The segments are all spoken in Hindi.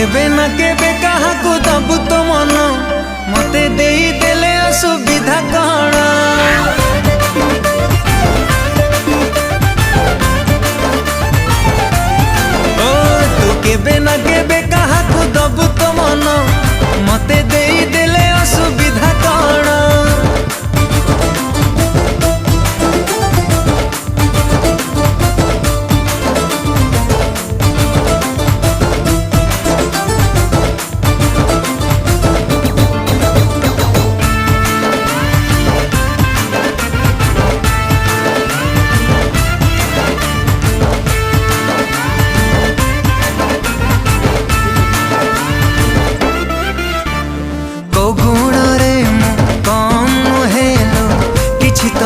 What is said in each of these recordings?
केबे ना केबे काहाकू दबु तो मन मते देई देले असुविधा कण ओ तू केबे ना केबे काहाकू दबु तो मन मते देई देले असुविधा कण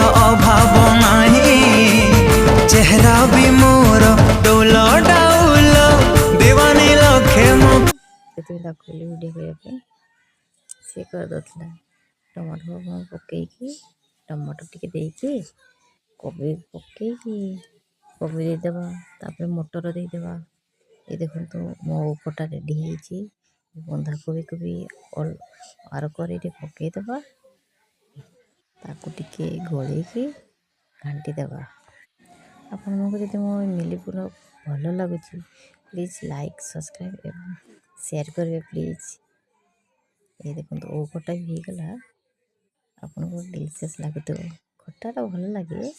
अभाव नहीं चेहरा भी मोर डोल डाउल दीवानी लखे वीडियो करने सी कर दौला टमाटो पकईकी टमाटो टी देकी कोबी पकईकी कोबी देदेबा तापर मटर देदेबा ये देखो मो उपटा रेडी है बंधा कोबी को भी आर कड़े पकईदेबा ताकू टिके गोलेकी घाटी देवा आपण जब मो मिलीपुर भल लगुच प्लीज लाइक सब्सक्राइब एवं शेयर करेंगे प्लीज। ये देखो ओ खटा भी होगला आपन को डिलीशियस लगे खटाटा भल लगे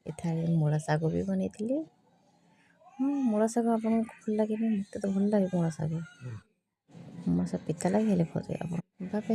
एथारे मूला शाग भी बनी हाँ मूला शाग आप भल लगे मत तो भल लगे मूला शाग पिता लगे आप